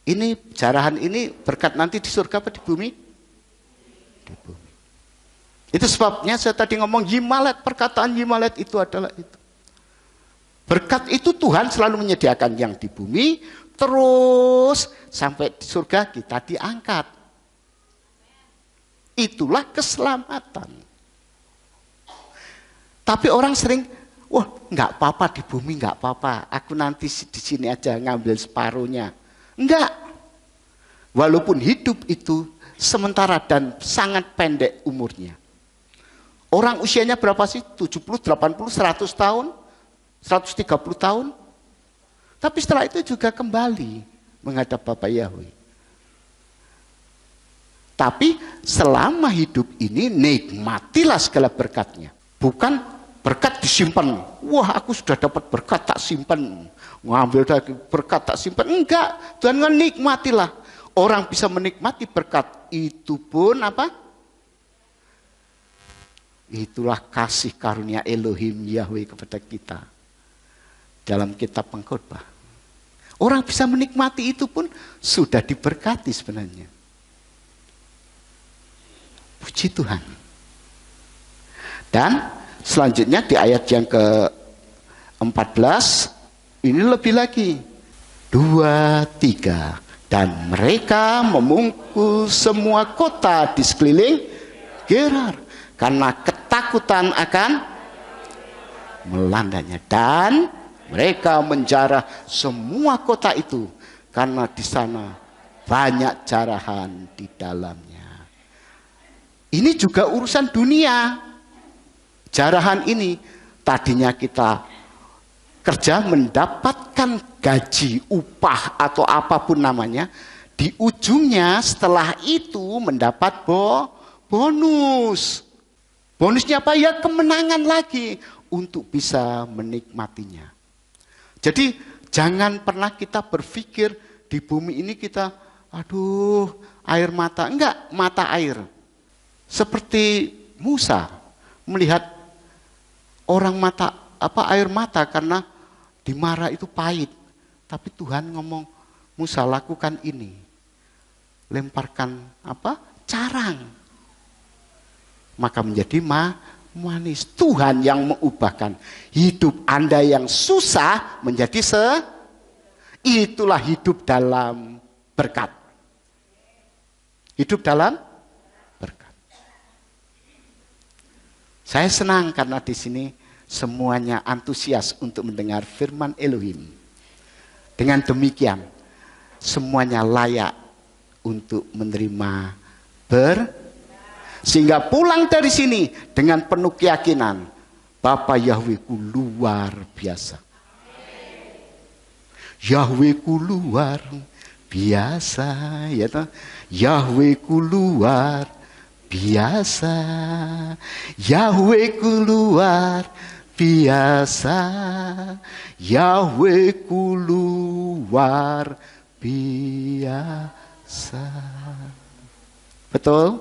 Ini jarahan ini berkat nanti di surga apa di bumi? Di bumi. Itu sebabnya saya tadi ngomong Yimalet, perkataan Yimalet itu adalah itu. Berkat itu Tuhan selalu menyediakan yang di bumi, terus sampai di surga kita diangkat. Itulah keselamatan. Tapi orang sering, wah nggak apa-apa di bumi, nggak apa-apa. Aku nanti di sini aja ngambil separuhnya. Enggak. Walaupun hidup itu sementara dan sangat pendek umurnya. Orang usianya berapa sih? 70, 80, 100 tahun? 130 tahun? Tapi setelah itu juga kembali menghadap Bapa Yahweh. Tapi selama hidup ini nikmatilah segala berkatnya. Bukan berkat disimpan. Wah, aku sudah dapat berkat tak simpan. Ngambil dari berkat tak simpan. Enggak, Tuhan nikmatilah. Orang bisa menikmati berkat itu pun apa? Itulah kasih karunia Elohim Yahweh kepada kita. Dalam kitab Pengkhotbah. Orang bisa menikmati itu pun sudah diberkati sebenarnya. Puji Tuhan. Dan selanjutnya di ayat yang ke-14 ini lebih lagi. 2, 3. Dan mereka memungkul semua kota di sekeliling Gerar karena ketakutan akan melandanya. Dan mereka menjarah semua kota itu karena di sana banyak jarahan di dalamnya. Ini juga urusan dunia. Jarahan ini tadinya kita kerja mendapatkan gaji, upah atau apapun namanya. Di ujungnya setelah itu mendapat bonus. Bonusnya apa? Ya kemenangan lagi untuk bisa menikmatinya. Jadi jangan pernah kita berpikir di bumi ini kita, aduh air mata. Enggak, mata air. Seperti Musa melihat orang air mata karena dimarah itu pahit. Tapi Tuhan ngomong, Musa lakukan ini. Lemparkan apa? Carang. Maka menjadi manis. Tuhan yang mengubahkan hidup Anda yang susah menjadi itulah hidup dalam berkat. Hidup dalam berkat. Saya senang karena di sini semuanya antusias untuk mendengar firman Elohim. Dengan demikian, semuanya layak untuk menerima sehingga pulang dari sini dengan penuh keyakinan, Bapa Yahwehku luar biasa. Yahwehku luar biasa, ya toh? Yahwehku luar biasa. Yahwehku luar biasa. Yahwehku luar biasa. Betul?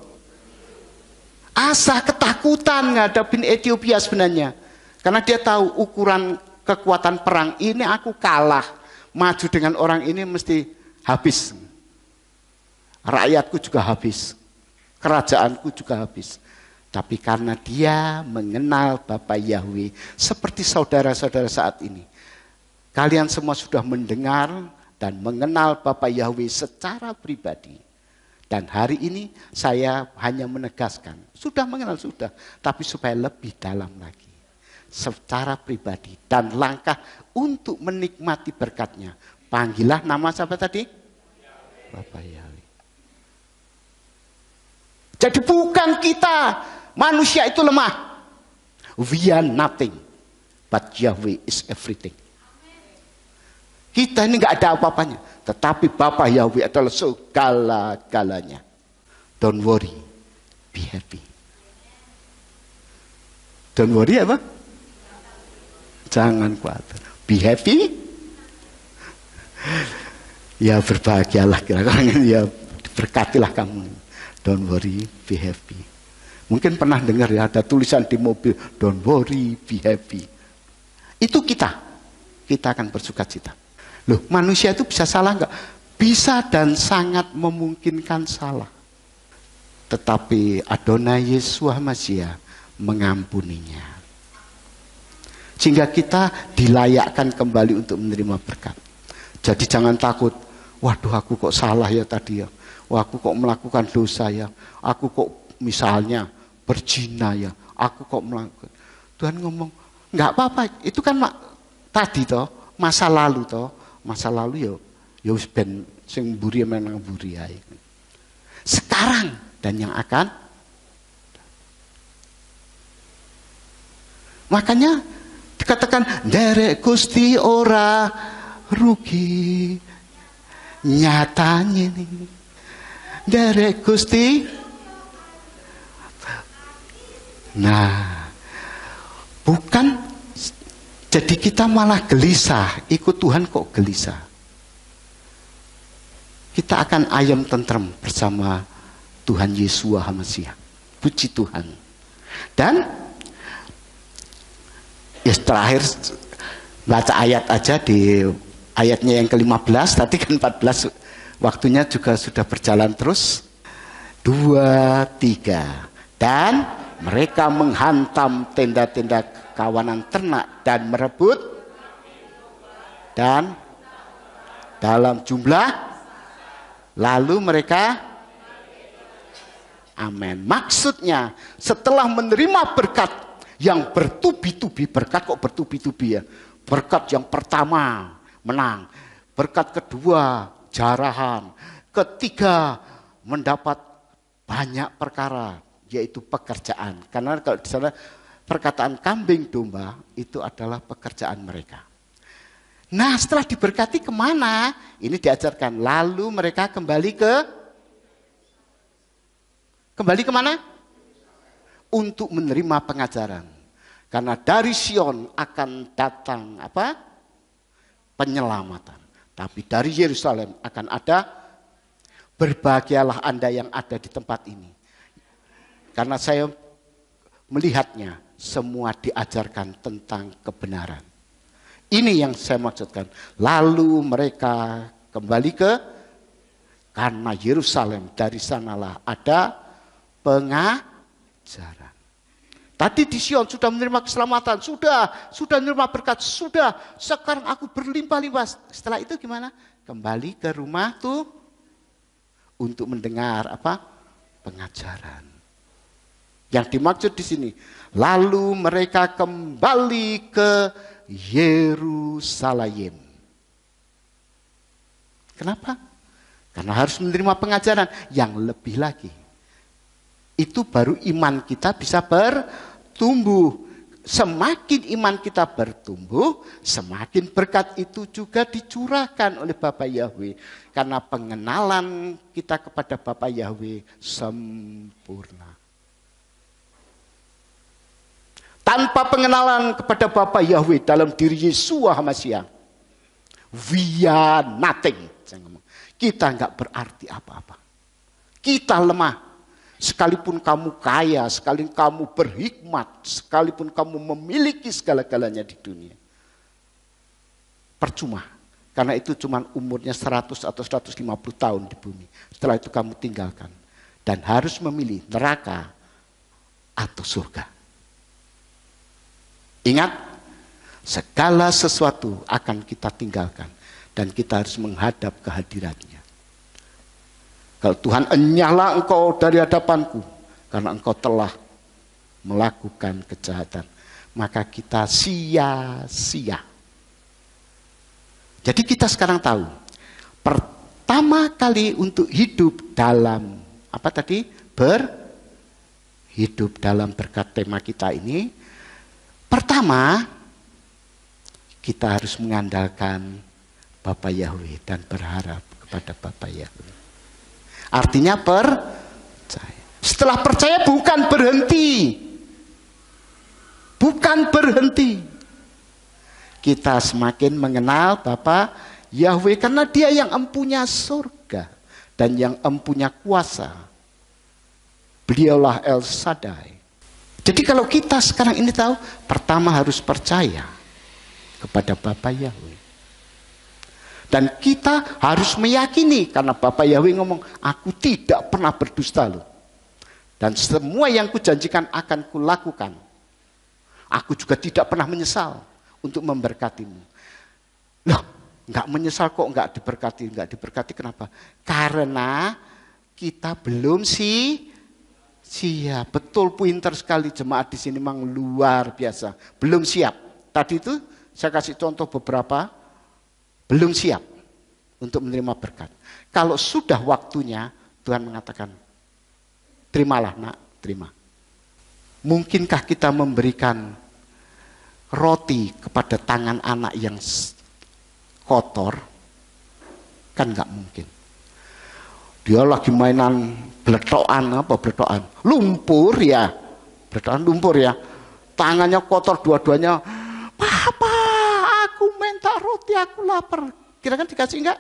Asa ketakutan ngadapin Ethiopia sebenarnya. Karena dia tahu ukuran kekuatan perang ini aku kalah. Maju dengan orang ini mesti habis. Rakyatku juga habis. Kerajaanku juga habis. Tapi karena dia mengenal Bapa Yahweh seperti saudara-saudara saat ini. Kalian semua sudah mendengar dan mengenal Bapa Yahweh secara pribadi. Dan hari ini saya hanya menegaskan, sudah mengenal sudah, tapi supaya lebih dalam lagi. Secara pribadi dan langkah untuk menikmati berkatnya. Panggillah nama siapa tadi? Bapa Yahweh. Jadi bukan kita, manusia itu lemah. We are nothing, but Yahweh is everything. Kita ini nggak ada apa-apanya, tetapi Bapa Yahweh adalah segala-galanya. Don't worry, be happy. Don't worry apa? Jangan khawatir. Be happy. Ya berbahagialah kira-kira, ya berkatilah kamu. Don't worry, be happy. Mungkin pernah dengar ya ada tulisan di mobil, don't worry, be happy. Itu kita akan bersukacita. Loh, manusia itu bisa salah enggak? Bisa dan sangat memungkinkan salah. Tetapi Adonai Yeshua Mashiach mengampuninya. Sehingga kita dilayakkan kembali untuk menerima berkat. Jadi jangan takut, waduh aku kok salah ya tadi ya. Wah aku kok melakukan dosa ya. Aku kok misalnya berzina ya. Aku kok melakukan. Tuhan ngomong, enggak apa-apa. Itu kan tadi toh, masa lalu toh. Masa lalu ya wis ben sing mburi menang mburi ae. Sekarang dan yang akan. Makanya dikatakan derek Gusti ora rugi. Nyatanya nih. Derek Gusti. Nah, bukan. Jadi kita malah gelisah, ikut Tuhan kok gelisah. Kita akan ayam tentrem bersama Tuhan Yeshua HaMashiach. Puji Tuhan. Dan ya terakhir baca ayat aja di ayatnya yang ke-15, tadi kan 14, waktunya juga sudah berjalan terus. 2, 3. Dan mereka menghantam tenda-tenda kawanan ternak dan merebut dan dalam jumlah lalu mereka amin. Maksudnya setelah menerima berkat yang bertubi-tubi, berkat kok bertubi-tubi ya. Berkat yang pertama menang, berkat kedua jarahan, ketiga mendapat banyak perkara yaitu pekerjaan. Karena kalau di sana perkataan kambing domba itu adalah pekerjaan mereka. Nah setelah diberkati kemana? Ini diajarkan. Lalu mereka kembali kemana? Untuk menerima pengajaran. Karena dari Sion akan datang apa? Penyelamatan. Tapi dari Yerusalem akan ada berbahagialah Anda yang ada di tempat ini. Karena saya melihatnya semua diajarkan tentang kebenaran. Ini yang saya maksudkan. Lalu mereka Kembali ke karena Yerusalem, dari sanalah ada pengajaran. Tadi di Sion sudah menerima keselamatan, sudah menerima berkat, sudah. Sekarang aku berlimpah-limpah. Setelah itu gimana? Kembali ke rumah tuh untuk mendengar apa? Pengajaran. Yang dimaksud di sini, lalu mereka kembali ke Yerusalem. Kenapa? Karena harus menerima pengajaran yang lebih lagi. Itu baru iman kita bisa bertumbuh. Semakin iman kita bertumbuh, semakin berkat itu juga dicurahkan oleh Bapa Yahweh. Karena pengenalan kita kepada Bapa Yahweh sempurna. Tanpa pengenalan kepada Bapa Yahweh dalam diri Yeshua HaMashiach, we are nothing. Kita nggak berarti apa-apa. Kita lemah. Sekalipun kamu kaya, sekalipun kamu berhikmat, sekalipun kamu memiliki segala-galanya di dunia. Percuma. Karena itu cuma umurnya 100 atau 150 tahun di bumi. Setelah itu kamu tinggalkan. Dan harus memilih neraka atau surga. Ingat, segala sesuatu akan kita tinggalkan. Dan kita harus menghadap kehadirannya. Kalau Tuhan, enyahlah engkau dari hadapanku. Karena engkau telah melakukan kejahatan. Maka kita sia-sia. Jadi kita sekarang tahu. Pertama kali untuk hidup dalam, apa tadi? Hidup dalam berkat tema kita ini. Pertama, kita harus mengandalkan Bapa Yahweh dan berharap kepada Bapa Yahweh. Artinya percaya. Setelah percaya bukan berhenti. Bukan berhenti. Kita semakin mengenal Bapa Yahweh karena Dia yang empunya surga dan yang empunya kuasa. Beliaulah El Shaddai. Jadi kalau kita sekarang ini tahu, pertama harus percaya kepada Bapa Yahweh. Dan kita harus meyakini karena Bapa Yahweh ngomong, aku tidak pernah berdusta loh. Dan semua yang kujanjikan akan kulakukan. Aku juga tidak pernah menyesal untuk memberkatimu. Loh, nggak menyesal kok nggak diberkati kenapa? Karena kita belum siap. Betul, pinter sekali jemaat di sini, memang luar biasa. Belum siap. Tadi itu saya kasih contoh beberapa. Belum siap untuk menerima berkat. Kalau sudah waktunya, Tuhan mengatakan, terimalah nak, terima. Mungkinkah kita memberikan roti kepada tangan anak yang kotor? Kan nggak mungkin. Dia lagi mainan beletokan, lumpur ya. Beletokan lumpur ya. Tangannya kotor dua-duanya. Papa, aku minta roti, aku lapar. Kira-kira dikasih enggak?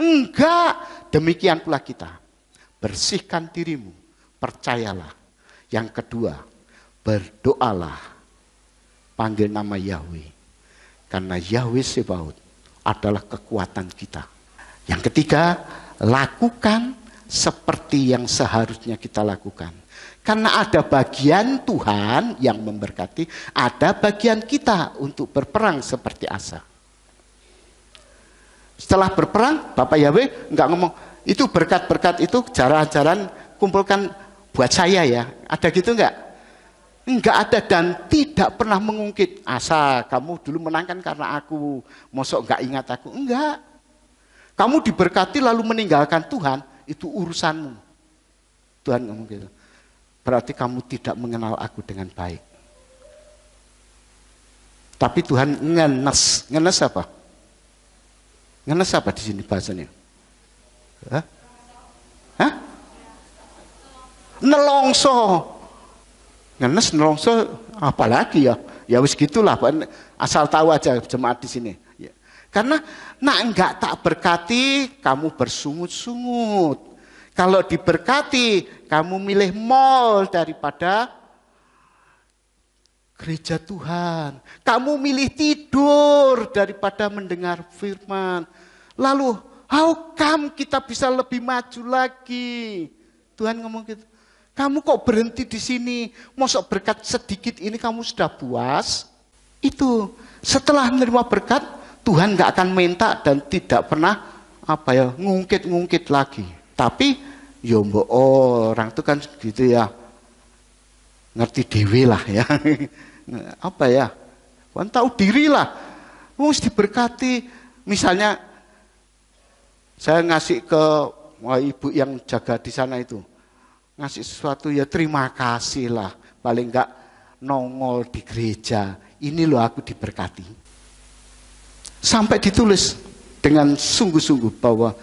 Enggak. Demikian pula kita. Bersihkan dirimu. Percayalah. Yang kedua, berdoalah. Panggil nama Yahweh. Karena Yahweh Sebaot adalah kekuatan kita. Yang ketiga, lakukan seperti yang seharusnya kita lakukan. Karena ada bagian Tuhan yang memberkati, ada bagian kita untuk berperang seperti Asa. Setelah berperang, Bapak Yahweh enggak ngomong, itu berkat-berkat itu jaran-jaran kumpulkan buat saya ya. Ada gitu enggak? Enggak ada dan tidak pernah mengungkit. Asa, kamu dulu menangkan karena aku, mosok enggak ingat aku. Enggak. Kamu diberkati lalu meninggalkan Tuhan, itu urusanmu. Tuhan ngomong gitu. Berarti kamu tidak mengenal aku dengan baik. Tapi Tuhan ngenes. Ngenes apa? Ngenes apa di sini bahasanya? Hah? Hah? Nelongso. Ngenes, nelongso, apalagi ya? Ya wis gitulah, asal tahu aja jemaat di sini. Ya. Karena nak enggak tak berkati, kamu bersungut-sungut. Kalau diberkati, kamu milih mall daripada gereja Tuhan. Kamu milih tidur daripada mendengar firman. Lalu How come kita bisa lebih maju lagi? Tuhan ngomong gitu. Kamu kok berhenti di sini? Mosok berkat sedikit ini kamu sudah puas? Itu setelah menerima berkat, Tuhan gak akan minta dan tidak pernah ngungkit-ngungkit lagi. Tapi orang itu kan gitu ya, ngerti dewe lah ya. Kan tahu diri lah. Harus diberkati. Misalnya saya ngasih ke ibu yang jaga di sana itu, ngasih sesuatu ya terima kasih lah. Paling enggak nongol di gereja. Ini loh aku diberkati. Sampai ditulis dengan sungguh-sungguh bahwa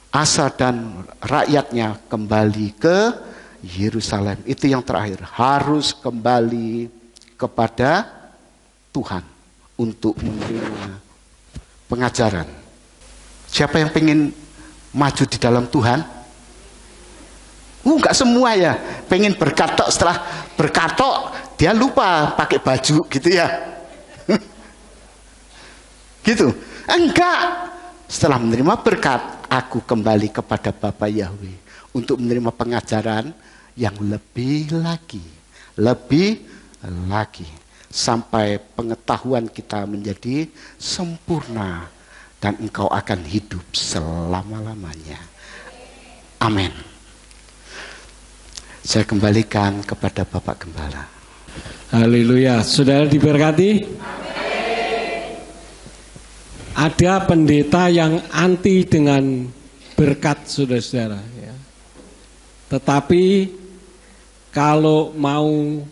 Asa dan rakyatnya kembali ke Yerusalem. Itu yang terakhir. Harus kembali kepada Tuhan untuk menerima pengajaran. Siapa yang pengen maju di dalam Tuhan? Enggak semua ya. Pengen berkatok, setelah berkatok dia lupa pakai baju gitu ya. Gitu. Enggak. Setelah menerima berkat, aku kembali kepada Bapa Yahweh untuk menerima pengajaran yang lebih lagi sampai pengetahuan kita menjadi sempurna dan engkau akan hidup selama-lamanya. Amin. Saya kembalikan kepada Bapak Gembala. Haleluya. Saudara diberkati? Ada pendeta yang anti dengan berkat, saudara-saudara. Ya. Tetapi kalau mau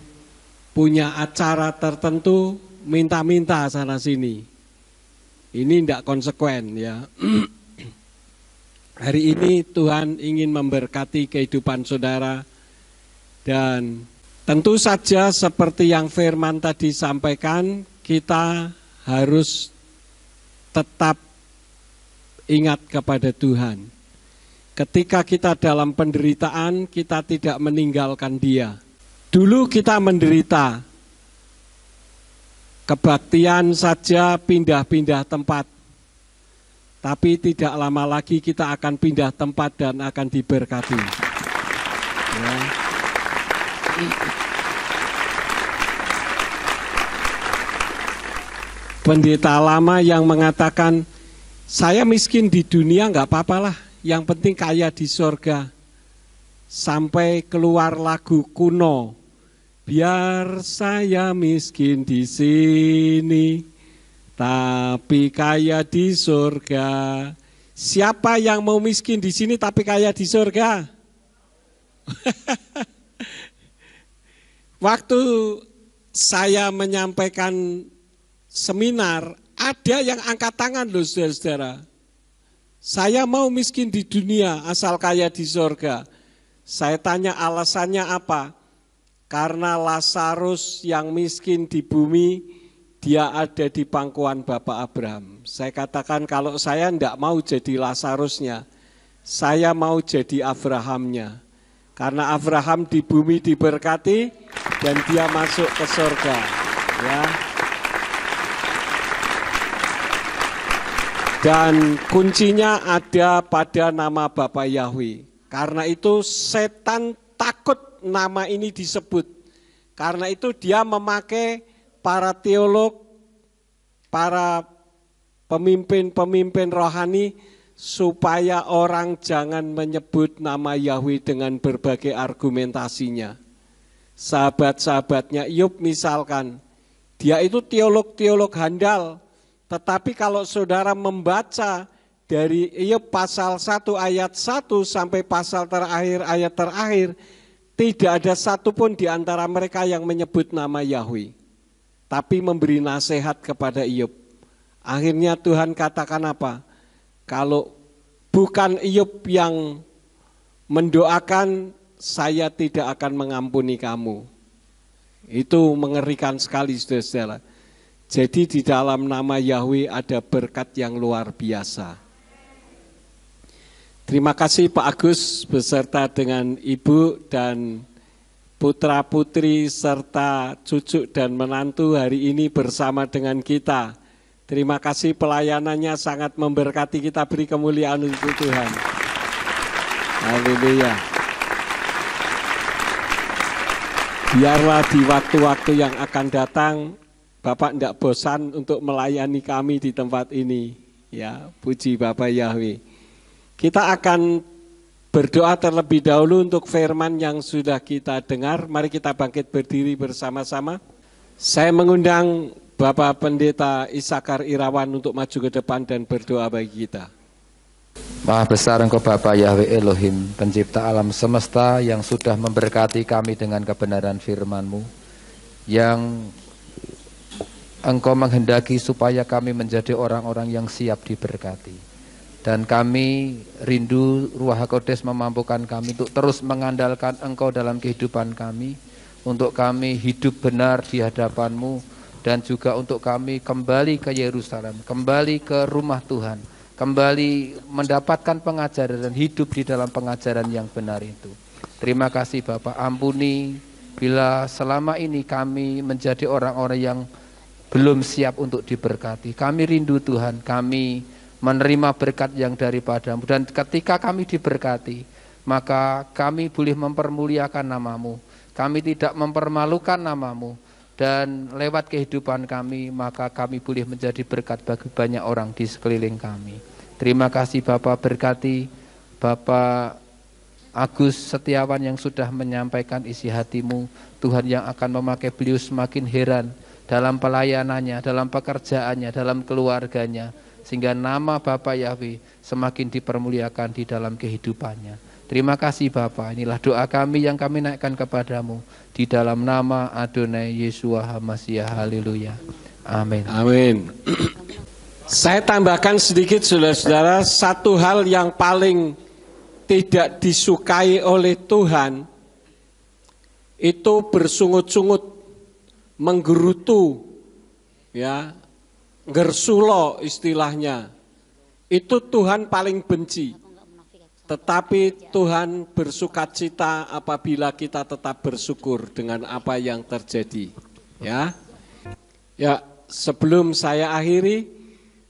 punya acara tertentu, minta-minta sana sini. Ini tidak konsekuen ya. Hari ini Tuhan ingin memberkati kehidupan saudara. Dan tentu saja seperti yang firman tadi sampaikan, kita harus tetap ingat kepada Tuhan. Ketika kita dalam penderitaan, kita tidak meninggalkan Dia. Dulu kita menderita, kebaktian saja pindah-pindah tempat. Tapi tidak lama lagi kita akan pindah tempat dan akan diberkati. Ya. Pendeta lama yang mengatakan, saya miskin di dunia nggak apa-apalah, yang penting kaya di sorga. Sampai keluar lagu kuno, biar saya miskin di sini, tapi kaya di sorga. Siapa yang mau miskin di sini tapi kaya di sorga? Waktu saya menyampaikan seminar, ada yang angkat tangan loh saudara-saudara. Saya mau miskin di dunia asal kaya di sorga. Saya tanya alasannya apa? Karena Lazarus yang miskin di bumi, dia ada di pangkuan Bapak Abraham. Saya katakan kalau saya tidak mau jadi Lazarusnya, saya mau jadi Abrahamnya. Karena Abraham di bumi diberkati dan dia masuk ke surga. Ya. Dan kuncinya ada pada nama Bapa Yahweh. Karena itu setan takut nama ini disebut. Karena itu dia memakai para teolog, para pemimpin-pemimpin rohani supaya orang jangan menyebut nama Yahweh dengan berbagai argumentasinya. Sahabat-sahabatnya Iyyub misalkan, dia itu teolog-teolog handal, tetapi kalau saudara membaca dari Iyyub pasal 1 ayat 1 sampai pasal terakhir ayat terakhir, tidak ada satupun di antara mereka yang menyebut nama Yahweh, tapi memberi nasihat kepada Iyyub. Akhirnya Tuhan katakan apa? Kalau bukan Iyyub yang mendoakan, saya tidak akan mengampuni kamu. Itu mengerikan sekali saudara-saudara. Jadi di dalam nama Yahweh ada berkat yang luar biasa. Terima kasih Pak Agus beserta dengan Ibu dan putra-putri serta cucu dan menantu hari ini bersama dengan kita Terima kasih pelayanannya sangat memberkati, kita beri kemuliaan untuk Tuhan. Haleluya. Biarlah di waktu-waktu yang akan datang Bapak tidak bosan untuk melayani kami di tempat ini. Ya, puji Bapak Yahweh. Kita akan berdoa terlebih dahulu untuk firman yang sudah kita dengar. Mari kita bangkit berdiri bersama-sama. Saya mengundang Bapak Pendeta Isakar Irawan untuk maju ke depan dan berdoa bagi kita. Maha besar Engkau Bapa Yahweh Elohim, pencipta alam semesta yang sudah memberkati kami dengan kebenaran firman-Mu, yang Engkau menghendaki supaya kami menjadi orang-orang yang siap diberkati. Dan kami rindu Ruach HaKodes memampukan kami untuk terus mengandalkan Engkau dalam kehidupan kami, untuk kami hidup benar di hadapan-Mu, dan juga untuk kami kembali ke Yerusalem, kembali ke rumah Tuhan, kembali mendapatkan pengajaran dan hidup di dalam pengajaran yang benar itu. Terima kasih Bapak, ampuni bila selama ini kami menjadi orang-orang yang belum siap untuk diberkati. Kami rindu Tuhan, kami menerima berkat yang daripada-Mu, dan ketika kami diberkati, maka kami boleh mempermuliakan nama-Mu, kami tidak mempermalukan nama-Mu, dan lewat kehidupan kami, maka kami boleh menjadi berkat bagi banyak orang di sekeliling kami. Terima kasih Bapak, berkati Bapak Agus Setiawan yang sudah menyampaikan isi hati-Mu. Tuhan yang akan memakai beliau semakin heran dalam pelayanannya, dalam pekerjaannya, dalam keluarganya, sehingga nama Bapak Yahweh semakin dipermuliakan di dalam kehidupannya. Terima kasih Bapa, inilah doa kami yang kami naikkan kepadamu di dalam nama Adonai Yeshua HaMashiach. Haleluya. Amin. Amin. Saya tambahkan sedikit saudara-saudara, satu hal yang paling tidak disukai oleh Tuhan itu bersungut-sungut, menggerutu, ya, gersulo istilahnya. Itu Tuhan paling benci. Tetapi Tuhan bersukacita apabila kita tetap bersyukur dengan apa yang terjadi. Ya, sebelum saya akhiri,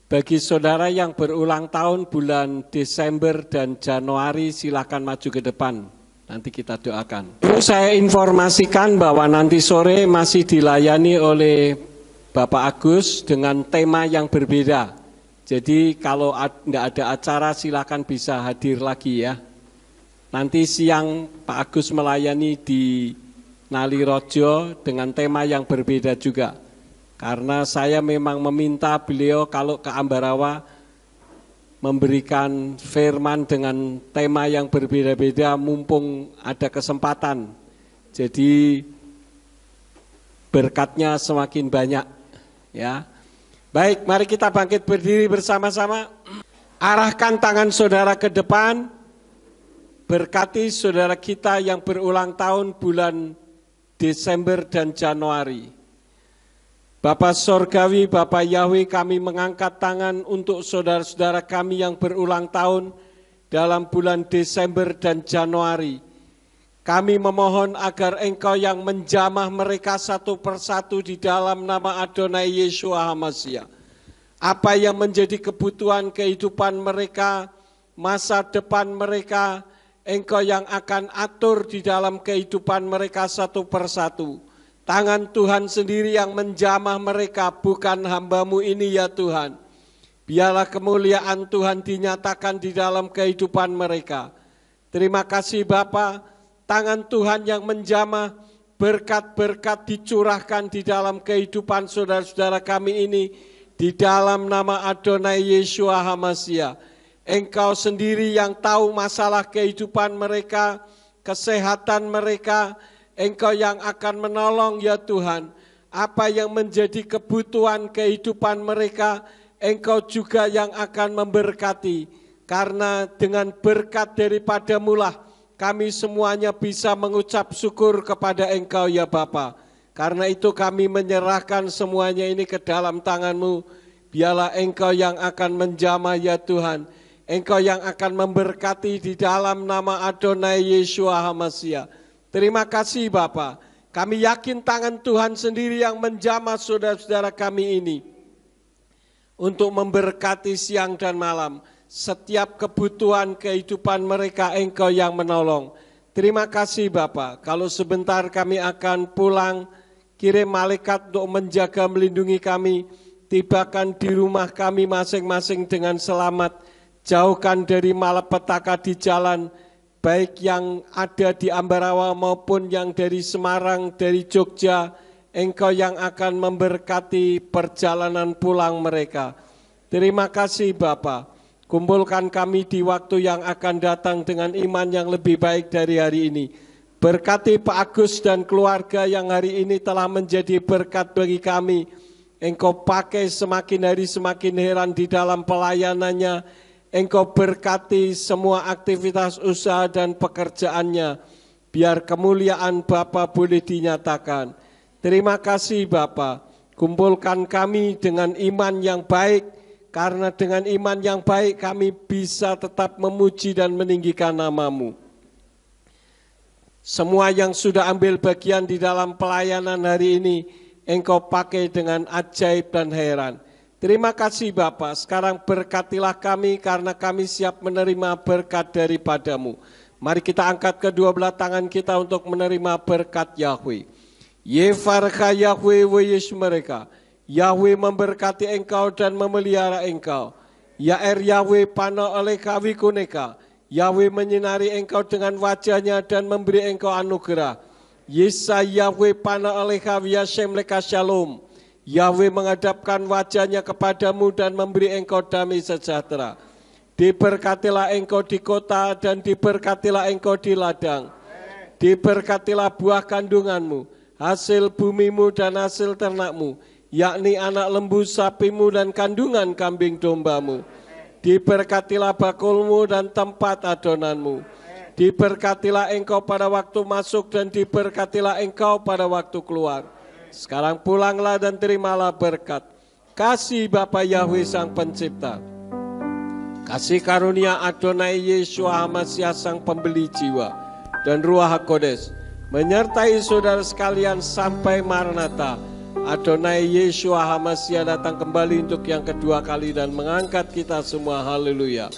bagi saudara yang berulang tahun bulan Desember dan Januari, silakan maju ke depan. Nanti kita doakan. Perlu saya informasikan bahwa nanti sore masih dilayani oleh Bapak Agus dengan tema yang berbeda. Jadi kalau tidak ada acara silakan bisa hadir lagi ya. Nanti siang Pak Agus melayani di Nalirojo dengan tema yang berbeda juga. Karena saya memang meminta beliau kalau ke Ambarawa memberikan firman dengan tema yang berbeda-beda mumpung ada kesempatan. Jadi berkatnya semakin banyak ya. Baik, mari kita bangkit berdiri bersama-sama. Arahkan tangan saudara ke depan. Berkati saudara kita yang berulang tahun bulan Desember dan Januari. Bapa Sorgawi, Bapa Yahweh, kami mengangkat tangan untuk saudara-saudara kami yang berulang tahun dalam bulan Desember dan Januari. Kami memohon agar Engkau yang menjamah mereka satu persatu di dalam nama Adonai Yeshua HaMashiach. Apa yang menjadi kebutuhan kehidupan mereka, masa depan mereka, Engkau yang akan atur di dalam kehidupan mereka satu persatu. Tangan Tuhan sendiri yang menjamah mereka, bukan hamba-Mu ini ya Tuhan. Biarlah kemuliaan Tuhan dinyatakan di dalam kehidupan mereka. Terima kasih Bapa, tangan Tuhan yang menjamah, berkat-berkat dicurahkan di dalam kehidupan saudara-saudara kami ini, di dalam nama Adonai Yeshua HaMashiach. Engkau sendiri yang tahu masalah kehidupan mereka, kesehatan mereka, Engkau yang akan menolong ya Tuhan. Apa yang menjadi kebutuhan kehidupan mereka, Engkau juga yang akan memberkati. Karena dengan berkat daripada-Mu lah kami semuanya bisa mengucap syukur kepada Engkau ya Bapa. Karena itu kami menyerahkan semuanya ini ke dalam tangan-Mu. Biarlah Engkau yang akan menjamah ya Tuhan. Engkau yang akan memberkati di dalam nama Adonai Yeshua HaMashiach. Terima kasih Bapa. Kami yakin tangan Tuhan sendiri yang menjamah saudara-saudara kami ini. untuk memberkati siang dan malam. Setiap kebutuhan kehidupan mereka Engkau yang menolong. Terima kasih Bapa. Kalau sebentar kami akan pulang, kirim malaikat untuk menjaga melindungi kami. Tibakan di rumah kami masing-masing dengan selamat. Jauhkan dari malapetaka di jalan, baik yang ada di Ambarawa maupun yang dari Semarang, dari Jogja. Engkau yang akan memberkati perjalanan pulang mereka. Terima kasih Bapa. Kumpulkan kami di waktu yang akan datang dengan iman yang lebih baik dari hari ini. Berkati Pak Agus dan keluarga yang hari ini telah menjadi berkat bagi kami. Engkau pakai semakin hari semakin heran di dalam pelayanannya. Engkau berkati semua aktivitas usaha dan pekerjaannya. Biar kemuliaan Bapa boleh dinyatakan. Terima kasih Bapa. Kumpulkan kami dengan iman yang baik. Karena dengan iman yang baik kami bisa tetap memuji dan meninggikan nama-Mu. Semua yang sudah ambil bagian di dalam pelayanan hari ini, Engkau pakai dengan ajaib dan heran. Terima kasih Bapa. Sekarang berkatilah kami karena kami siap menerima berkat daripada-Mu. Mari kita angkat kedua belah tangan kita untuk menerima berkat Yahweh. Yefarka Yahweh wa Yesus mereka. Yahweh memberkati engkau dan memelihara engkau. Yair Yahweh pana oleh kawi kuneka. Yahweh menyinari engkau dengan wajahnya dan memberi engkau anugerah. Yesa Yahweh pana oleh kawi Yashem leka shalom. Yahweh menghadapkan wajahnya kepadamu dan memberi engkau damai sejahtera. Diberkatilah engkau di kota dan diberkatilah engkau di ladang. Diberkatilah buah kandunganmu, hasil bumimu dan hasil ternakmu, yakni anak lembu sapimu dan kandungan kambing dombamu. Diberkatilah bakulmu dan tempat adonanmu. Diberkatilah engkau pada waktu masuk dan diberkatilah engkau pada waktu keluar. Sekarang pulanglah dan terimalah berkat. Kasih Bapa Yahweh Sang Pencipta. Kasih karunia Adonai Yeshua HaMashiach Sang Pembeli Jiwa. Dan Ruach HaKodes menyertai saudara sekalian sampai Maranatha. Adonai Yeshua HaMashiach datang kembali untuk yang kedua kali dan mengangkat kita semua. Haleluya.